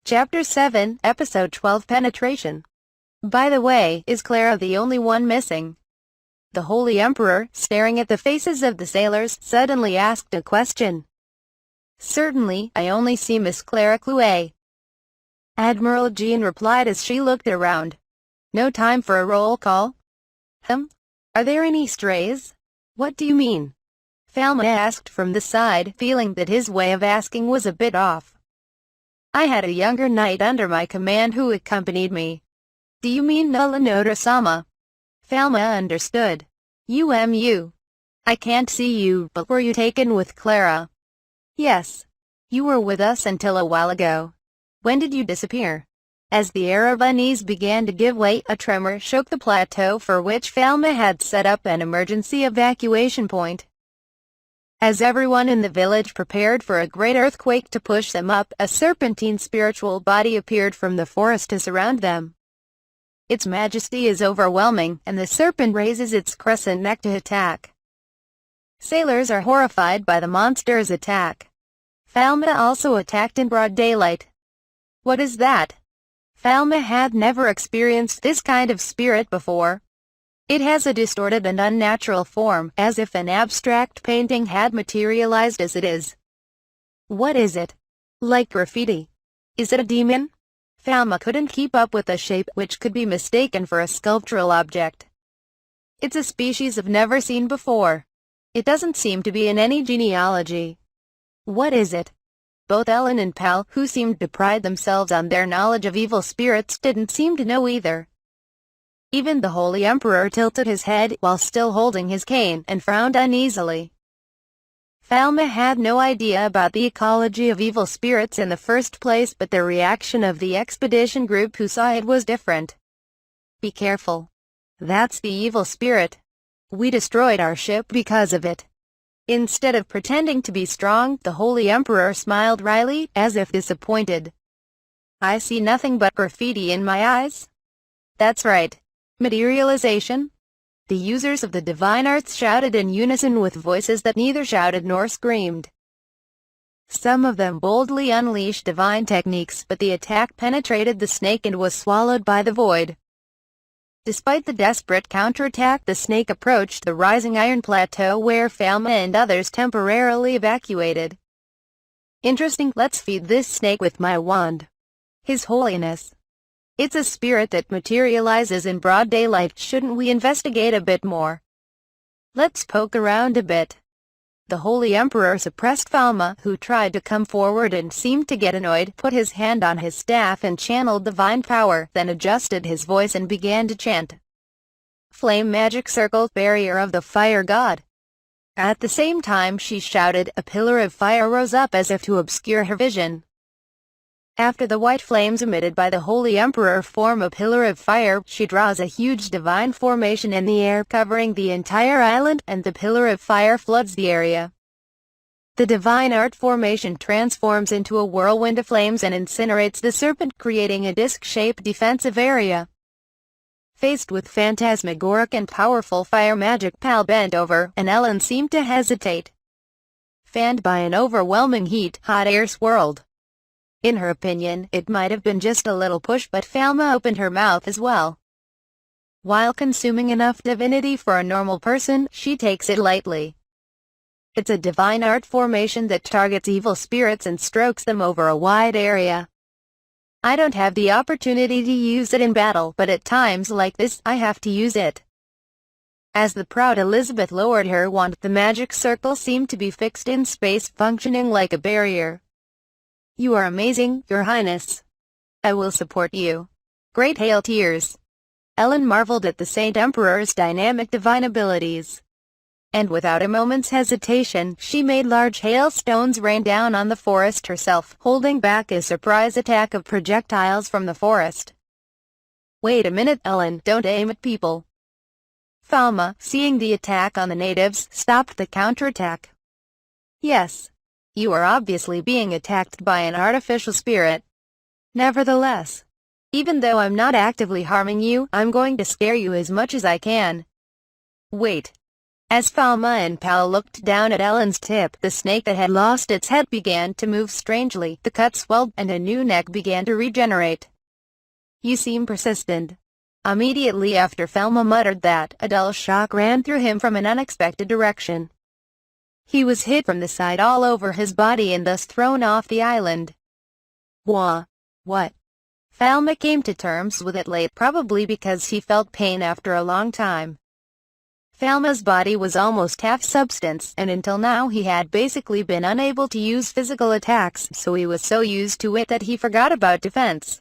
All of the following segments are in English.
Chapter 7, Episode 12 Penetration. By the way, is Clara the only one missing? The Holy Emperor, staring at the faces of the sailors, suddenly asked a question. Certainly, I only see Miss Clara Clouet. Admiral Jean replied as she looked around. No time for a roll call? Are there any strays? What do you mean? Falmouth asked from the side, feeling that his way of asking was a bit off. I had a younger knight under my command who accompanied me. Do you mean Nulanoda-sama? Falmouth understood. I can't see you, but were you taken with Clara? Yes. You were with us until a while ago. When did you disappear? As the air of unease began to give way, a tremor shook the plateau for which Falmouth had set up an emergency evacuation point. As everyone in the village prepared for a great earthquake to push them up, a serpentine spiritual body appeared from the forest to surround them. Its majesty is overwhelming, and the serpent raises its crescent neck to attack. Sailors are horrified by the monster's attack. Falmouth also attacked in broad daylight. What is that? Falmouth had never experienced this kind of spirit before. It has a distorted and unnatural form, as if an abstract painting had materialized as it is. What is it? Like graffiti? Is it a demon? Falmouth couldn't keep up with a shape which could be mistaken for a sculptural object. It's a species of never seen before. It doesn't seem to be in any genealogy. What is it? Both Ellen and Pal, who seemed to pride themselves on their knowledge of evil spirits, didn't seem to know either. Even the Holy Emperor tilted his head while still holding his cane and frowned uneasily. Falmouth had no idea about the ecology of evil spirits in the first place, but the reaction of the expedition group who saw it was different. Be careful. That's the evil spirit. We destroyed our ship because of it. Instead of pretending to be strong, the Holy Emperor smiled wryly, as if disappointed. I see nothing but graffiti in my eyes. That's right. Materialization? The users of the divine arts shouted in unison with voices that neither shouted nor screamed. Some of them boldly unleashed divine techniques, but the attack penetrated the snake and was swallowed by the void. Despite the desperate counterattack, the snake approached the rising iron plateau where Falmouth and others temporarily evacuated. Interesting, let's feed this snake with my wand. His Holiness. It's a spirit that materializes in broad daylight. Shouldn't we investigate a bit more? Let's poke around a bit. The Holy Emperor suppressed Falmouth, who tried to come forward and seemed to get annoyed, put his hand on his staff and channeled divine power, then adjusted his voice and began to chant. Flame magic circle, barrier of the fire god. At the same time she shouted, a pillar of fire rose up as if to obscure her vision. After the white flames emitted by the Holy Emperor form a pillar of fire, she draws a huge divine formation in the air covering the entire island, and the pillar of fire floods the area. The divine art formation transforms into a whirlwind of flames and incinerates the serpent, creating a disc-shaped defensive area. Faced with phantasmagoric and powerful fire magic, Pal bent over, and Ellen seemed to hesitate. Fanned by an overwhelming heat, hot air swirled. In her opinion, it might have been just a little push, but Falmouth opened her mouth as well. While consuming enough divinity for a normal person, she takes it lightly. It's a divine art formation that targets evil spirits and strokes them over a wide area. I don't have the opportunity to use it in battle, but at times like this, I have to use it. As the proud Elizabeth lowered her wand, the magic circle seemed to be fixed in space, functioning like a barrier. You are amazing, Your Highness. I will support you. Great hail tears. Ellen marveled at the Saint Emperor's dynamic divine abilities. And without a moment's hesitation, she made large hailstones rain down on the forest herself, holding back a surprise attack of projectiles from the forest. Wait a minute, Ellen, don't aim at people. Falmouth, seeing the attack on the natives, stopped the counterattack. Yes. You are obviously being attacked by an artificial spirit. Nevertheless, even though I'm not actively harming you, I'm going to scare you as much as I can. Wait. As Falma and Pal looked down at Ellen's tip, the snake that had lost its head began to move strangely, the cut swelled, and a new neck began to regenerate. "You seem persistent." Immediately after Falma muttered that, a dull shock ran through him from an unexpected direction. He was hit from the side all over his body and thus thrown off the island. Wah! What? Falma came to terms with it late, probably because he felt pain after a long time. Falma's body was almost half substance, and until now he had basically been unable to use physical attacks, so he was so used to it that he forgot about defense.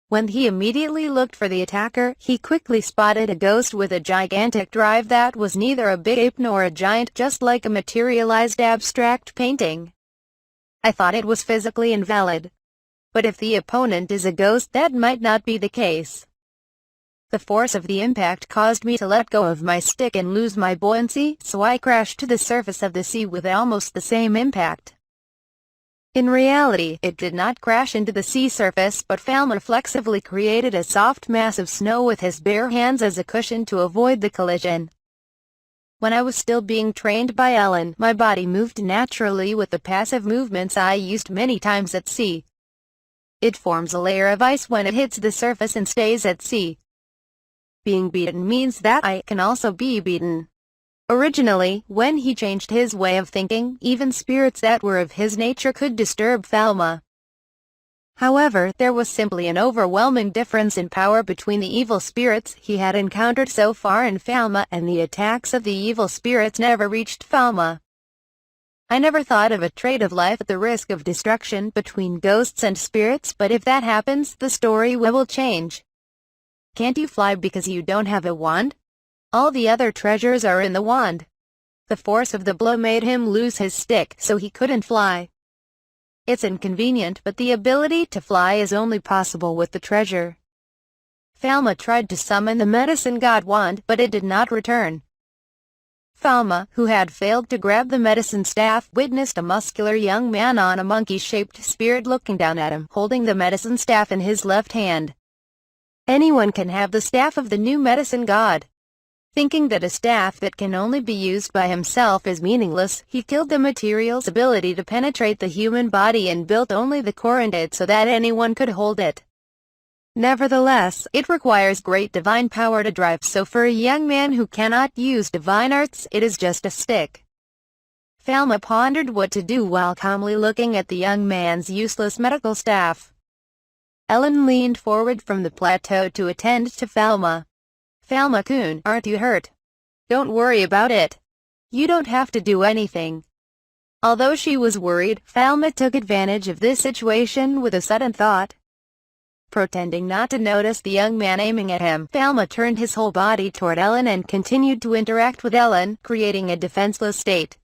When he immediately looked for the attacker, he quickly spotted a ghost with a gigantic drive that was neither a big ape nor a giant, just like a materialized abstract painting. I thought it was physically invalid. But if the opponent is a ghost, that might not be the case. The force of the impact caused me to let go of my stick and lose my buoyancy, so I crashed to the surface of the sea with almost the same impact. In reality, it did not crash into the sea surface, but Falma reflexively created a soft mass of snow with his bare hands as a cushion to avoid the collision. When I was still being trained by Ellen, my body moved naturally with the passive movements I used many times at sea. It forms a layer of ice when it hits the surface and stays at sea. Being beaten means that I can also be beaten. Originally, when he changed his way of thinking, even spirits that were of his nature could disturb Falma. However, there was simply an overwhelming difference in power between the evil spirits he had encountered so far and Falma, and the attacks of the evil spirits never reached Falma. I never thought of a trade of life at the risk of destruction between ghosts and spirits, but if that happens, the story will change. Can't you fly because you don't have a wand? All the other treasures are in the wand. The force of the blow made him lose his stick, so he couldn't fly. It's inconvenient, but the ability to fly is only possible with the treasure. Falma tried to summon the medicine god wand, but it did not return. Falma, who had failed to grab the medicine staff, witnessed a muscular young man on a monkey-shaped spirit looking down at him, holding the medicine staff in his left hand. Anyone can have the staff of the new medicine god. Thinking that a staff that can only be used by himself is meaningless, he killed the material's ability to penetrate the human body and built only the core in it so that anyone could hold it. Nevertheless, it requires great divine power to drive, so for a young man who cannot use divine arts, it is just a stick. Falma pondered what to do while calmly looking at the young man's useless medical staff. Ellen leaned forward from the plateau to attend to Falma. "Falma-kun, aren't you hurt? Don't worry about it. You don't have to do anything." Although she was worried, Falma took advantage of this situation with a sudden thought. Pretending not to notice the young man aiming at him, Falma turned his whole body toward Ellen and continued to interact with Ellen, creating a defenseless state.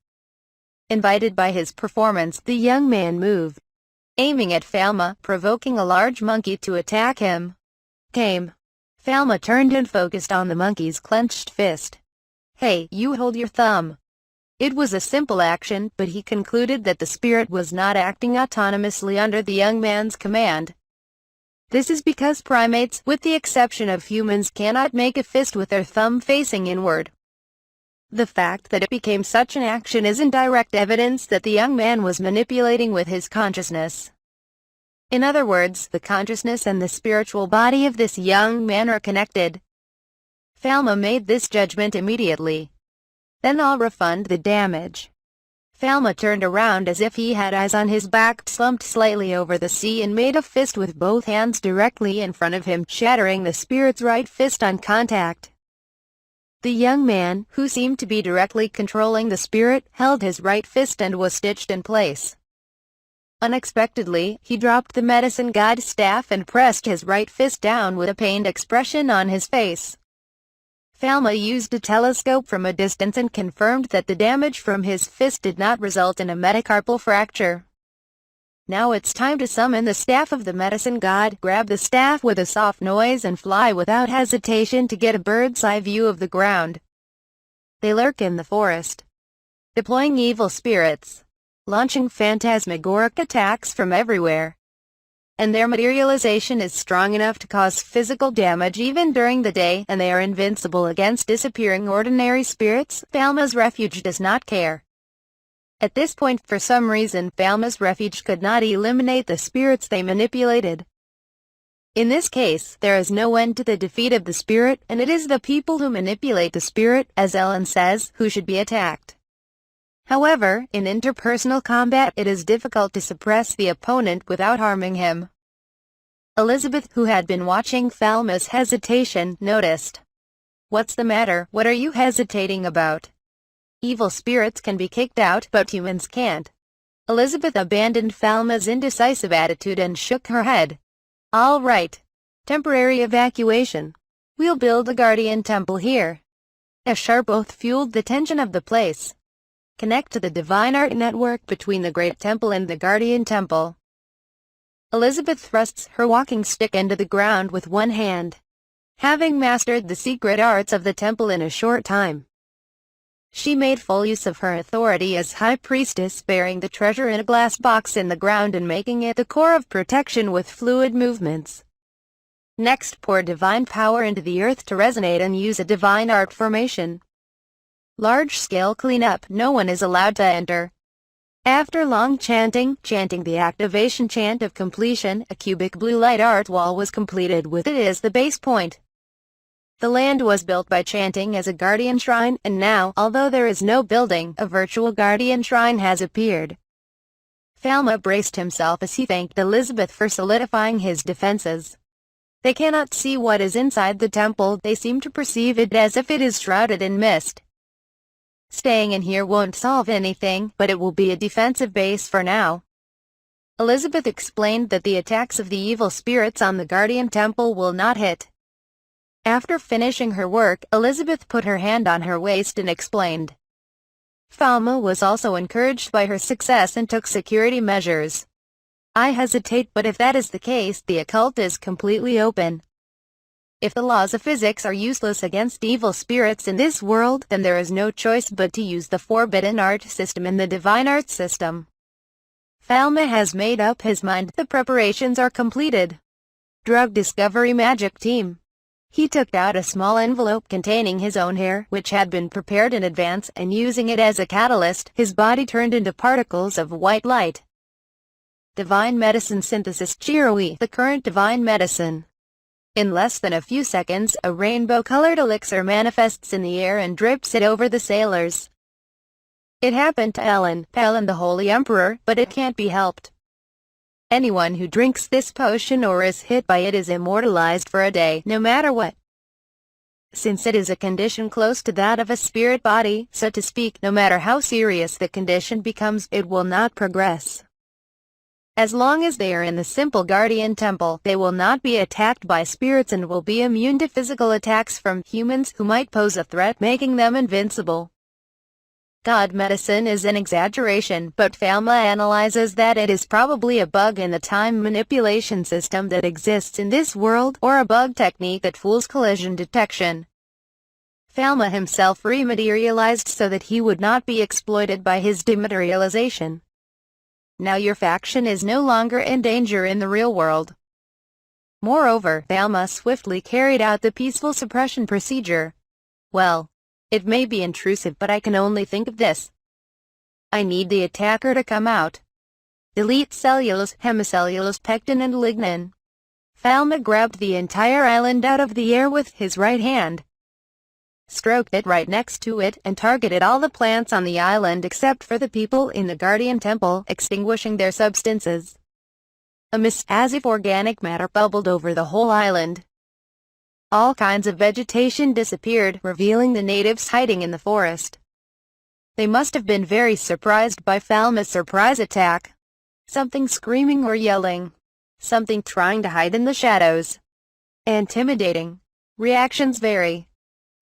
Invited by his performance, the young man moved, aiming at Falma, provoking a large monkey to attack him. Falma turned and focused on the monkey's clenched fist. "Hey, you hold your thumb." It was a simple action, but he concluded that the spirit was not acting autonomously under the young man's command. This is because primates, with the exception of humans, cannot make a fist with their thumb facing inward. The fact that it became such an action is indirect evidence that the young man was manipulating with his consciousness. In other words, the consciousness and the spiritual body of this young man are connected. Falma made this judgment immediately. "Then I'll refund the damage." Falma turned around as if he had eyes on his back, slumped slightly over the sea and made a fist with both hands directly in front of him, shattering the spirit's right fist on contact. The young man, who seemed to be directly controlling the spirit, held his right fist and was stitched in place. Unexpectedly, he dropped the medicine god's staff and pressed his right fist down with a pained expression on his face. Falma used a telescope from a distance and confirmed that the damage from his fist did not result in a metacarpal fracture. "Now it's time to summon the staff of the medicine god. Grab the staff with a soft noise and fly without hesitation to get a bird's-eye view of the ground. They lurk in the forest, deploying evil spirits, launching phantasmagoric attacks from everywhere. and their materialization is strong enough to cause physical damage even during the day, and they are invincible against disappearing ordinary spirits. Falma's refuge does not care. At this point, for some reason, Falma's refuge could not eliminate the spirits they manipulated. In this case, there is no end to the defeat of the spirit, and it is the people who manipulate the spirit, as Ellen says, who should be attacked. However, in interpersonal combat, it is difficult to suppress the opponent without harming him. Elizabeth, who had been watching Falma's hesitation, noticed. "What's the matter? What are you hesitating about? Evil spirits can be kicked out, but humans can't." Elizabeth abandoned Falma's indecisive attitude and shook her head. "All right. Temporary evacuation. We'll build a guardian temple here." A sharp oath fueled the tension of the place. "Connect to the divine art network between the Great Temple and the Guardian Temple." Elizabeth thrusts her walking stick into the ground with one hand, having mastered the secret arts of the temple in a short time. She made full use of her authority as High Priestess, burying the treasure in a glass box in the ground and making it the core of protection with fluid movements. Next, pour divine power into the earth to resonate and use a divine art formation. Large-scale cleanup. No one is allowed to enter. After long chanting the activation chant of completion, a cubic blue light art wall was completed with it as the base point. The land was built by chanting as a guardian shrine, and now, although there is no building, a virtual guardian shrine has appeared. Falma braced himself as he thanked Elizabeth for solidifying his defenses. They cannot see what is inside the temple, they seem to perceive it as if it is shrouded in mist. Staying in here won't solve anything, but it will be a defensive base for now. Elizabeth explained that the attacks of the evil spirits on the Guardian Temple will not hit. After finishing her work, Elizabeth put her hand on her waist and explained. Falma was also encouraged by her success and took security measures. "I hesitate, but if that is the case, the occult is completely open. If the laws of physics are useless against evil spirits in this world, then there is no choice but to use the forbidden art system and the divine art system." Falma has made up his mind. The preparations are completed. Drug Discovery Magic Team. He took out a small envelope containing his own hair, which had been prepared in advance, and using it as a catalyst, his body turned into particles of white light. Divine Medicine Synthesis. Chiroi, the current divine medicine. In less than a few seconds, a rainbow-colored elixir manifests in the air and drips it over the sailors. It happened to Ellen the Holy Emperor, but it can't be helped. Anyone who drinks this potion or is hit by it is immortalized for a day, no matter what. Since it is a condition close to that of a spirit body, so to speak, no matter how serious the condition becomes, it will not progress. As long as they are in the simple Guardian Temple, they will not be attacked by spirits and will be immune to physical attacks from humans who might pose a threat, making them invincible. God medicine is an exaggeration, but Falma analyzes that it is probably a bug in the time manipulation system that exists in this world, or a bug technique that fools collision detection. Falma himself rematerialized so that he would not be exploited by his dematerialization. Now your faction is no longer in danger in the real world. Moreover, Falma swiftly carried out the peaceful suppression procedure. Well, it may be intrusive, but I can only think of this. I need the attacker to come out. Delete cellulose, hemicellulose, pectin and lignin. Falma grabbed the entire island out of the air with his right hand, stroked it right next to it, and targeted all the plants on the island except for the people in the Guardian Temple, extinguishing their substances. A mist, as if organic matter, bubbled over the whole island. All kinds of vegetation disappeared, revealing the natives hiding in the forest. They must have been very surprised by Falma's surprise attack. Something screaming or yelling. Something trying to hide in the shadows. Intimidating. Reactions vary.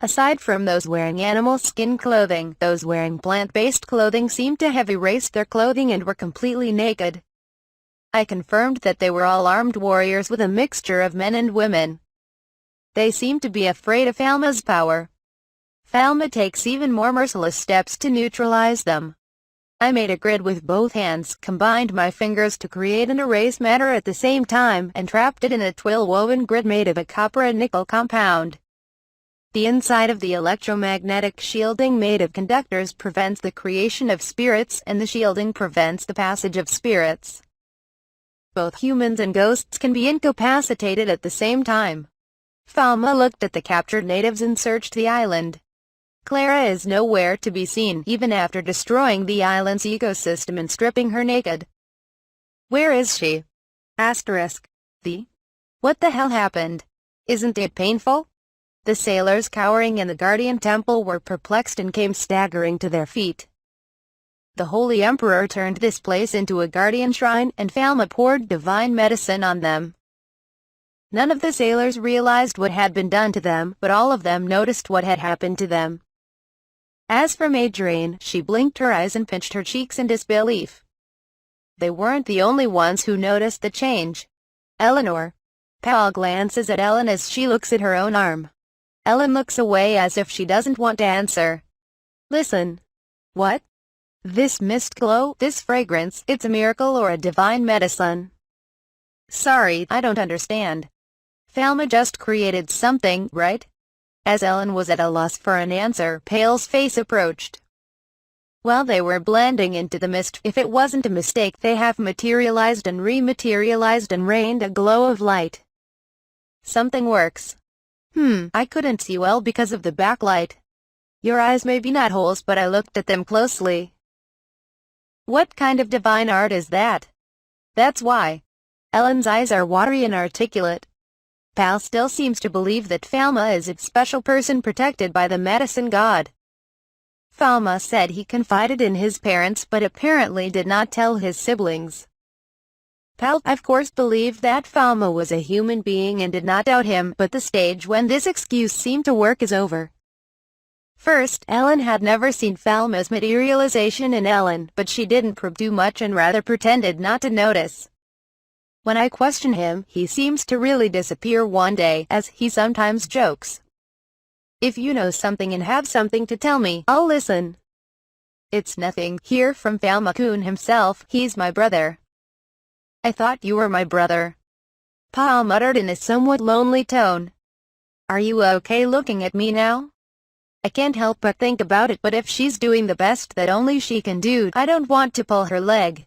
Aside from those wearing animal skin clothing, those wearing plant-based clothing seemed to have erased their clothing and were completely naked. I confirmed that they were all armed warriors with a mixture of men and women. They seemed to be afraid of Falma's power. Falma takes even more merciless steps to neutralize them. I made a grid with both hands, combined my fingers to create and erase matter at the same time, and trapped it in a twill-woven grid made of a copper and nickel compound. The inside of the electromagnetic shielding made of conductors prevents the creation of spirits, and the shielding prevents the passage of spirits. Both humans and ghosts can be incapacitated at the same time. Falma looked at the captured natives and searched the island. Clara is nowhere to be seen, even after destroying the island's ecosystem and stripping her naked. Where is she? Asterisk. What the hell happened? Isn't it painful? The sailors cowering in the Guardian Temple were perplexed and came staggering to their feet. The Holy Emperor turned this place into a guardian shrine, and Falma poured divine medicine on them. None of the sailors realized what had been done to them, but all of them noticed what had happened to them. As for Madrine, she blinked her eyes and pinched her cheeks in disbelief. They weren't the only ones who noticed the change. Eleanor. Paul glances at Ellen as she looks at her own arm. Ellen looks away as if she doesn't want to answer. Listen. What? This mist glow, this fragrance, it's a miracle or a divine medicine? Sorry, I don't understand. Falma just created something, right? As Ellen was at a loss for an answer, Pale's face approached. While they were blending into the mist, if it wasn't a mistake, they have materialized and rematerialized and rained a glow of light. Something works. I couldn't see well because of the backlight. Your eyes may be knot holes, but I looked at them closely. What kind of divine art is that? That's why. Ellen's eyes are watery and articulate. Pal still seems to believe that Falma is a special person protected by the medicine god. Falma said he confided in his parents but apparently did not tell his siblings. Pal, of course, believed that Falma was a human being and did not doubt him, but the stage when this excuse seemed to work is over. First, Ellen had never seen Falma's materialization in Ellen, but she didn't probe too much and rather pretended not to notice. When I question him, he seems to really disappear one day, as he sometimes jokes. If you know something and have something to tell me, I'll listen. It's nothing. Hear from Falma-kun himself, he's my brother. I thought you were my brother. Pa muttered in a somewhat lonely tone. Are you okay looking at me now? I can't help but think about it, but if she's doing the best that only she can do, I don't want to pull her leg.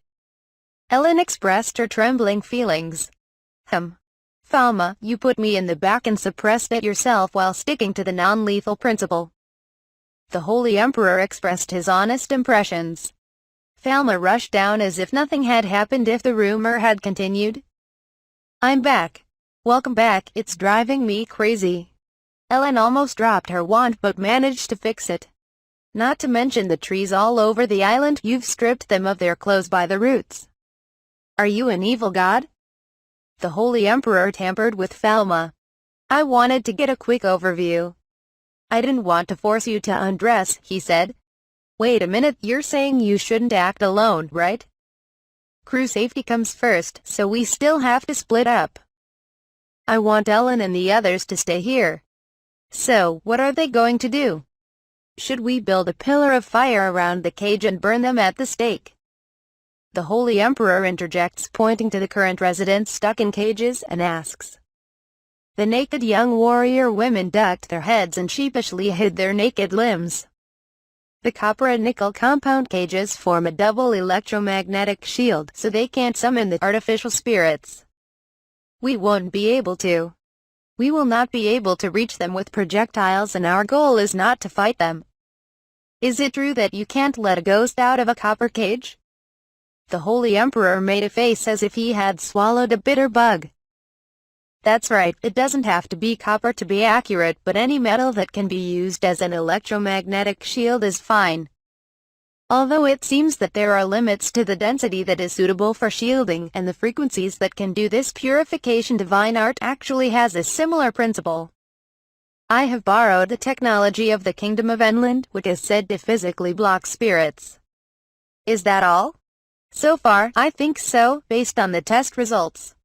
Ellen expressed her trembling feelings. Falma, you put me in the back and suppressed it yourself while sticking to the non-lethal principle. The Holy Emperor expressed his honest impressions. Falma rushed down as if nothing had happened if the rumor had continued. I'm back. Welcome back, it's driving me crazy. Ellen almost dropped her wand but managed to fix it. Not to mention the trees all over the island, you've stripped them of their clothes by the roots. Are you an evil god? The Holy Emperor tampered with Falma. I wanted to get a quick overview. I didn't want to force you to undress, he said. Wait a minute, you're saying you shouldn't act alone, right? Crew safety comes first, so we still have to split up. I want Ellen and the others to stay here. So, what are they going to do? Should we build a pillar of fire around the cage and burn them at the stake? The Holy Emperor interjects, pointing to the current residents stuck in cages, and asks. The naked young warrior women ducked their heads and sheepishly hid their naked limbs. The copper and nickel compound cages form a double electromagnetic shield, so they can't summon the artificial spirits. We won't be able to. We will not be able to reach them with projectiles, and our goal is not to fight them. Is it true that you can't let a ghost out of a copper cage? The Holy Emperor made a face as if he had swallowed a bitter bug. That's right, it doesn't have to be copper to be accurate, but any metal that can be used as an electromagnetic shield is fine. Although it seems that there are limits to the density that is suitable for shielding, and the frequencies that can do this, purification divine art actually has a similar principle. I have borrowed the technology of the Kingdom of Enland, which is said to physically block spirits. Is that all? So far, I think so, based on the test results.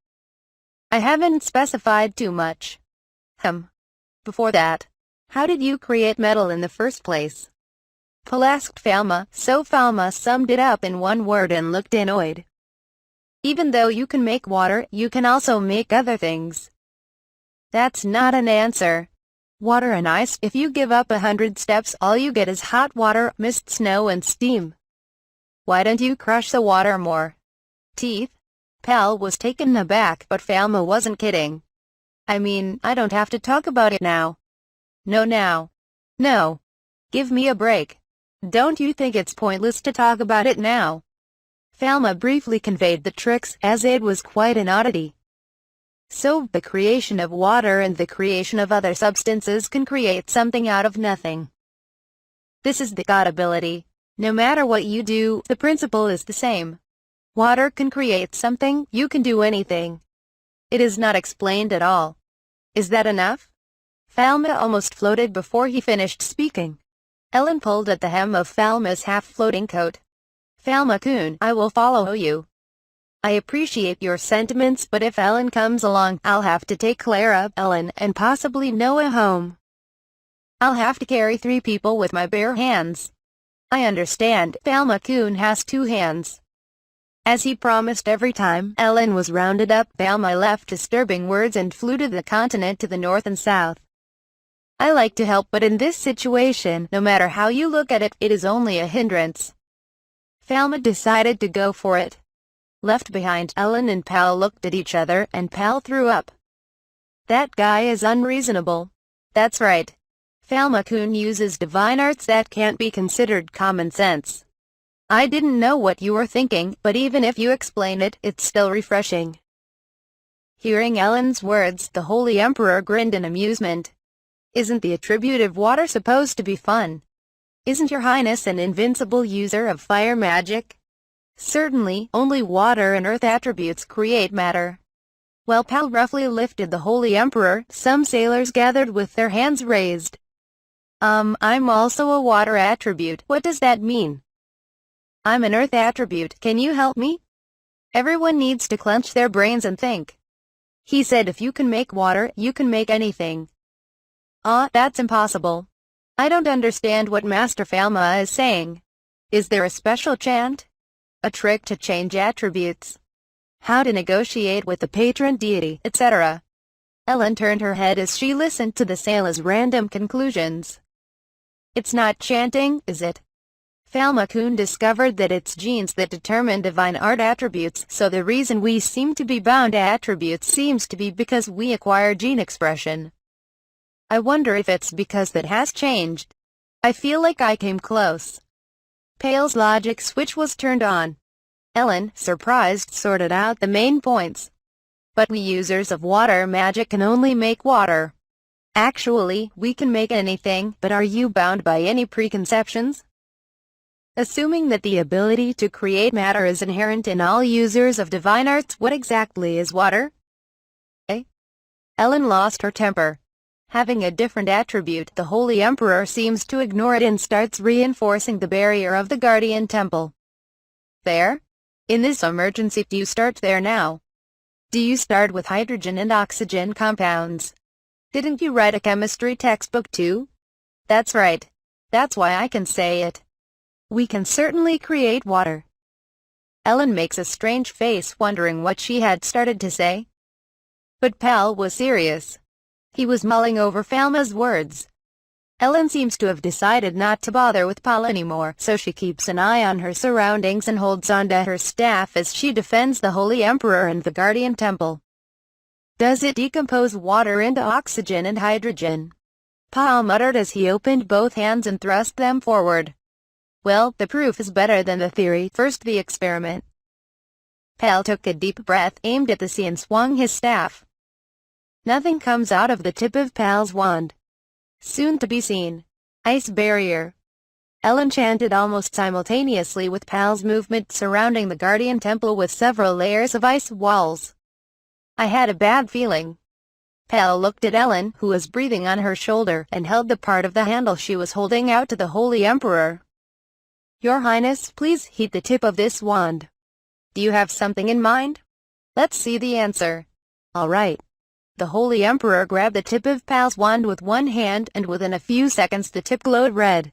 I haven't specified too much. Before that, how did you create metal in the first place? Pal asked Falma, so Falma summed it up in one word and looked annoyed. Even though you can make water, you can also make other things. That's not an answer. Water and ice, if you give up 100 steps, all you get is hot water, mist, snow and steam. Why don't you crush the water more? Teeth? Pal was taken aback, but Falma wasn't kidding. I mean, I don't have to talk about it now. No now. No. Give me a break. Don't you think it's pointless to talk about it now? Falma briefly conveyed the tricks, as it was quite an oddity. So, the creation of water and the creation of other substances can create something out of nothing. This is the God ability. No matter what you do, the principle is the same. Water can create something, you can do anything. It is not explained at all. Is that enough? Falma almost floated before he finished speaking. Ellen pulled at the hem of Falma's half-floating coat. Falma-kun, I will follow you. I appreciate your sentiments, but if Ellen comes along, I'll have to take Clara, Ellen, and possibly Noah home. I'll have to carry 3 people with my bare hands. I understand, Falma-kun has 2 hands. As he promised every time Ellen was rounded up, Falma left disturbing words and flew to the continent to the north and south. I like to help, but in this situation, no matter how you look at it, it is only a hindrance. Falma decided to go for it. Left behind, Ellen and Pal looked at each other, and Pal threw up. That guy is unreasonable. That's right. Falma-kun uses divine arts that can't be considered common sense. I didn't know what you were thinking, but even if you explain it, it's still refreshing. Hearing Ellen's words, the Holy Emperor grinned in amusement. Isn't the attribute of water supposed to be fun? Isn't your highness an invincible user of fire magic? Certainly, only water and earth attributes create matter. While Pal roughly lifted the Holy Emperor, some sailors gathered with their hands raised. I'm also a water attribute. What does that mean? I'm an earth attribute. Can you help me? Everyone needs to clench their brains and think. He said if you can make water, you can make anything. That's impossible. I don't understand what Master Falma is saying. Is there a special chant? A trick to change attributes? How to negotiate with the patron deity, etc. Ellen turned her head as she listened to the sailor's random conclusions. It's not chanting, is it? Falma-kun discovered that it's genes that determine divine art attributes, so the reason we seem to be bound to attributes seems to be because we acquire gene expression. I wonder if it's because that has changed. I feel like I came close. Pale's logic switch was turned on. Ellen, surprised, sorted out the main points. But we users of water magic can only make water. Actually, we can make anything, but are you bound by any preconceptions? Assuming that the ability to create matter is inherent in all users of divine arts, what exactly is water? Ellen lost her temper. Having a different attribute, the Holy Emperor seems to ignore it and starts reinforcing the barrier of the Guardian Temple. There? In this emergency, do you start there now? Do you start with hydrogen and oxygen compounds? Didn't you write a chemistry textbook too? That's right. That's why I can say it. We can certainly create water. Ellen makes a strange face, wondering what she had started to say. But Pal was serious. He was mulling over Falma's words. Ellen seems to have decided not to bother with Pal anymore, so she keeps an eye on her surroundings and holds on to her staff as she defends the Holy Emperor and the Guardian Temple. Does it decompose water into oxygen and hydrogen? Pal muttered as he opened both hands and thrust them forward. Well, the proof is better than the theory. First the experiment. Pal took a deep breath, aimed at the sea and swung his staff. Nothing comes out of the tip of Pal's wand. Soon to be seen. Ice barrier. Ellen chanted almost simultaneously with Pal's movement, surrounding the Guardian Temple with several layers of ice walls. I had a bad feeling. Pal looked at Ellen, who was breathing on her shoulder, and held the part of the handle she was holding out to the Holy Emperor. Your Highness, please heat the tip of this wand. Do you have something in mind? Let's see the answer. All right. The Holy Emperor grabbed the tip of Pal's wand with one hand, and within a few seconds the tip glowed red.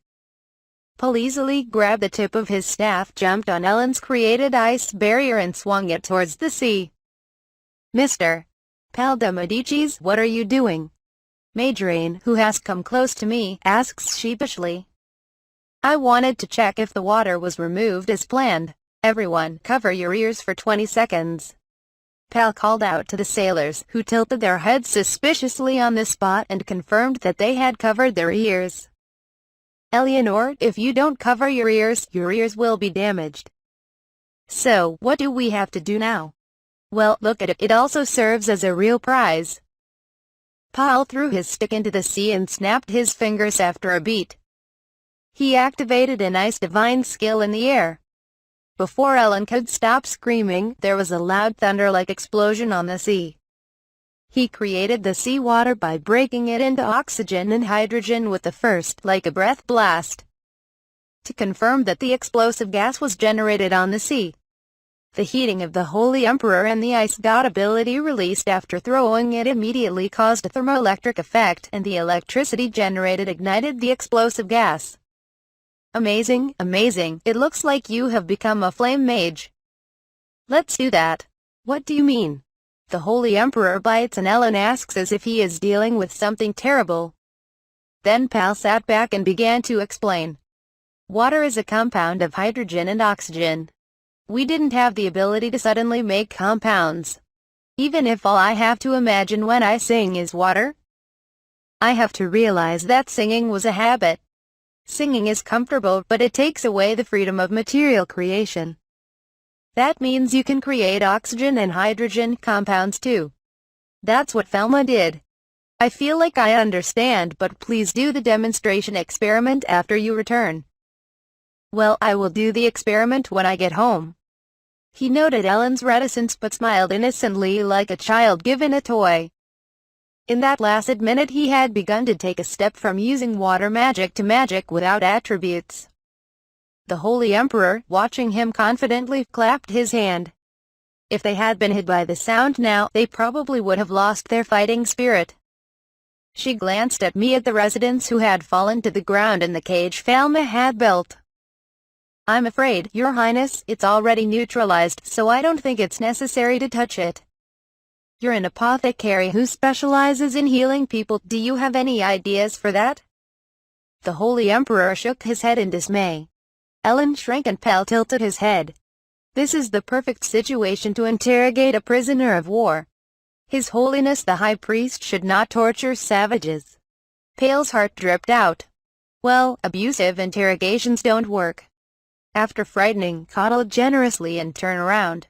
Paul easily grabbed the tip of his staff, jumped on Ellen's created ice barrier and swung it towards the sea. "Mr. Pal de Medicis, what are you doing?" Majorine, who has come close to me, asks sheepishly. "I wanted to check if the water was removed as planned. Everyone, cover your ears for 20 seconds. Pal called out to the sailors, who tilted their heads suspiciously on the spot and confirmed that they had covered their ears. "Eleanor, if you don't cover your ears will be damaged." "So, what do we have to do now?" "Well, look at it. It also serves as a real prize." Paul threw his stick into the sea and snapped his fingers after a beat. He activated a nice divine skill in the air. Before Ellen could stop screaming, there was a loud thunder-like explosion on the sea. He created the seawater by breaking it into oxygen and hydrogen with the first, like a breath blast, to confirm that the explosive gas was generated on the sea. The heating of the Holy Emperor and the ice god ability released after throwing it immediately caused a thermoelectric effect, and the electricity generated ignited the explosive gas. "Amazing, amazing. It looks like you have become a flame mage." "Let's do that." "What do you mean?" The Holy Emperor bites and Ellen asks as if he is dealing with something terrible. Then Pal sat back and began to explain. "Water is a compound of hydrogen and oxygen. We didn't have the ability to suddenly make compounds. Even if all I have to imagine when I sing is water, I have to realize that singing was a habit. Singing is comfortable, but it takes away the freedom of material creation. That means you can create oxygen and hydrogen compounds too. That's what Thelma did. I feel like I understand, but please do the demonstration experiment after you return." "Well, I will do the experiment when I get home." He noted Ellen's reticence but smiled innocently like a child given a toy. In that last minute he had begun to take a step from using water magic to magic without attributes. The Holy Emperor, watching him confidently, clapped his hand. If they had been hit by the sound now, they probably would have lost their fighting spirit. She glanced at me at the residents who had fallen to the ground in the cage Thelma had built. "I'm afraid, Your Highness, it's already neutralized, so I don't think it's necessary to touch it. You're an apothecary who specializes in healing people. Do you have any ideas for that?" The Holy Emperor shook his head in dismay. Ellen shrank and Pal tilted his head. This is the perfect situation to interrogate a prisoner of war. His Holiness the High Priest should not torture savages. Pal's heart dripped out. Well, abusive interrogations don't work. After frightening, coddle generously and turn around.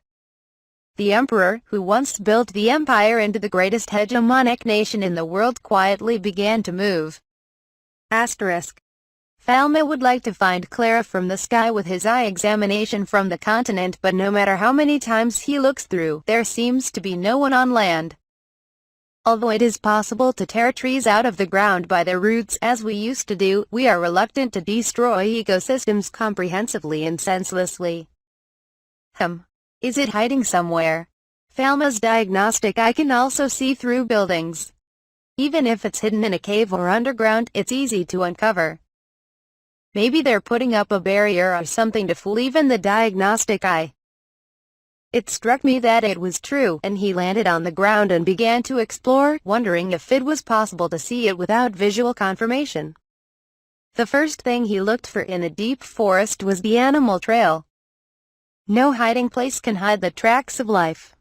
The Emperor, who once built the empire into the greatest hegemonic nation in the world, quietly began to move. Asterisk. Thelma would like to find Clara from the sky with his eye examination from the continent, but no matter how many times he looks through, there seems to be no one on land. Although it is possible to tear trees out of the ground by their roots as we used to do, we are reluctant to destroy ecosystems comprehensively and senselessly. Is it hiding somewhere? Thelma's diagnostic eye can also see through buildings. Even if it's hidden in a cave or underground, it's easy to uncover. Maybe they're putting up a barrier or something to fool even the diagnostic eye. It struck me that it was true, and he landed on the ground and began to explore, wondering if it was possible to see it without visual confirmation. The first thing he looked for in a deep forest was the animal trail. No hiding place can hide the tracks of life.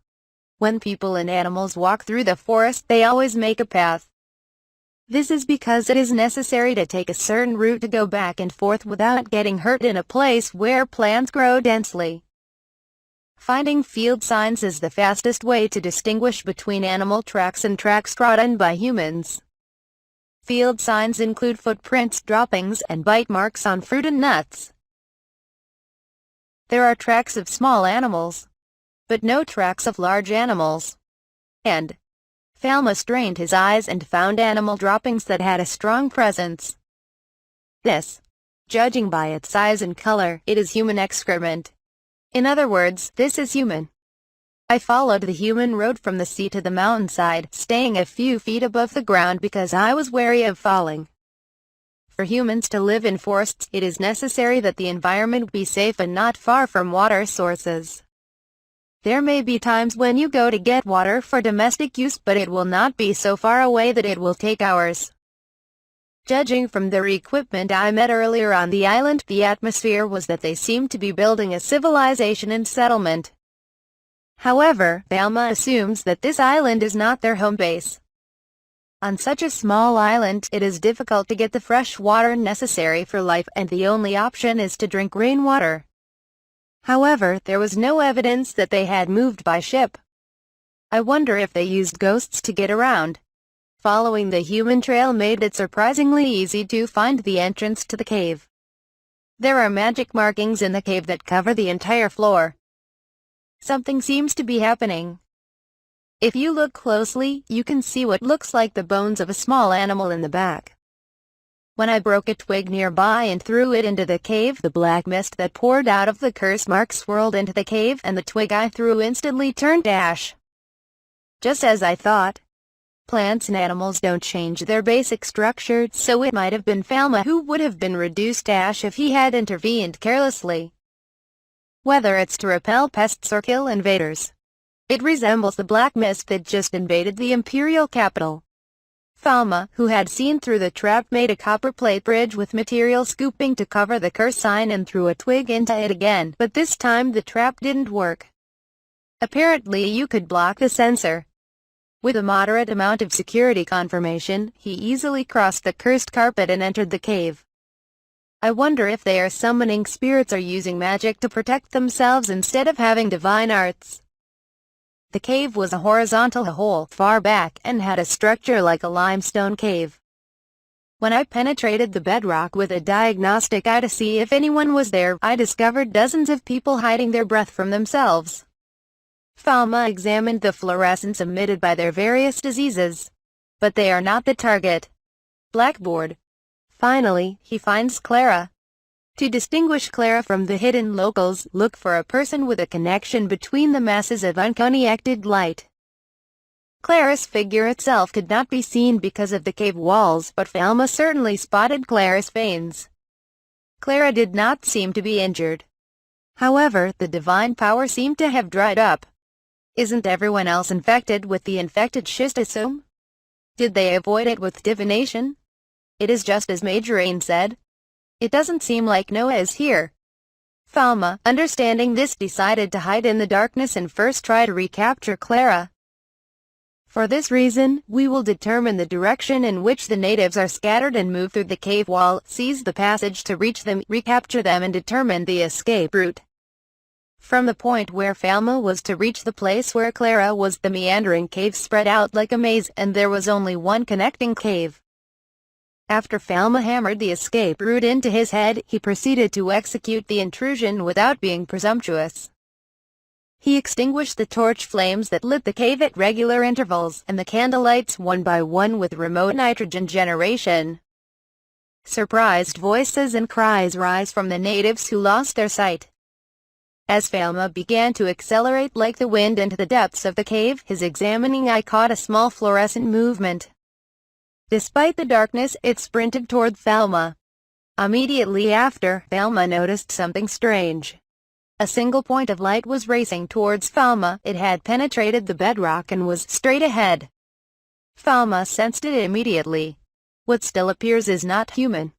When people and animals walk through the forest, they always make a path. This is because it is necessary to take a certain route to go back and forth without getting hurt in a place where plants grow densely. Finding field signs is the fastest way to distinguish between animal tracks and tracks trodden by humans. Field signs include footprints, droppings, and bite marks on fruit and nuts. There are tracks of small animals, but no tracks of large animals. And Thelma strained his eyes and found animal droppings that had a strong presence. This, judging by its size and color, it is human excrement. In other words, this is human. I followed the human road from the sea to the mountainside, staying a few feet above the ground because I was wary of falling. For humans to live in forests, it is necessary that the environment be safe and not far from water sources. There may be times when you go to get water for domestic use, but it will not be so far away that it will take hours. Judging from their equipment I met earlier on the island, the atmosphere was that they seemed to be building a civilization and settlement. However, Thelma assumes that this island is not their home base. On such a small island, it is difficult to get the fresh water necessary for life, and the only option is to drink rainwater. However, there was no evidence that they had moved by ship. I wonder if they used ghosts to get around. Following the human trail made it surprisingly easy to find the entrance to the cave. There are magic markings in the cave that cover the entire floor. Something seems to be happening. If you look closely, you can see what looks like the bones of a small animal in the back. When I broke a twig nearby and threw it into the cave, the black mist that poured out of the curse mark swirled into the cave, and the twig I threw instantly turned to ash. Just as I thought. Plants and animals don't change their basic structure, so it might have been Thelma who would have been reduced to ash if he had intervened carelessly. Whether it's to repel pests or kill invaders, it resembles the black mist that just invaded the imperial capital. Thelma, who had seen through the trap, made a copper plate bridge with material scooping to cover the curse sign and threw a twig into it again, but this time the trap didn't work. Apparently you could block the sensor. With a moderate amount of security confirmation, he easily crossed the cursed carpet and entered the cave. I wonder if they are summoning spirits or using magic to protect themselves instead of having divine arts. The cave was a horizontal hole far back and had a structure like a limestone cave. When I penetrated the bedrock with a diagnostic eye to see if anyone was there, I discovered dozens of people hiding their breath from themselves. Thelma examined the fluorescence emitted by their various diseases. But they are not the target. Blackboard. Finally, he finds Clara. To distinguish Clara from the hidden locals, look for a person with a connection between the masses of unconnected light. Clara's figure itself could not be seen because of the cave walls, but Thelma certainly spotted Clara's veins. Clara did not seem to be injured. However, the divine power seemed to have dried up. Isn't everyone else infected with the infected schistosome? Did they avoid it with divination? It is just as Majorane said. It doesn't seem like Noah is here. Thelma, understanding this, decided to hide in the darkness and first try to recapture Clara. For this reason, we will determine the direction in which the natives are scattered and move through the cave wall, seize the passage to reach them, recapture them, and determine the escape route. From the point where Thelma was to reach the place where Clara was, the meandering cave spread out like a maze, and there was only one connecting cave. After Thelma hammered the escape route into his head, he proceeded to execute the intrusion without being presumptuous. He extinguished the torch flames that lit the cave at regular intervals, and the candlelights one by one with remote nitrogen generation. Surprised voices and cries rise from the natives who lost their sight. As Thelma began to accelerate like the wind into the depths of the cave, his examining eye caught a small fluorescent movement. Despite the darkness, it sprinted toward Thelma. Immediately after, Thelma noticed something strange. A single point of light was racing towards Thelma. It had penetrated the bedrock and was straight ahead. Thelma sensed it immediately. What still appears is not human.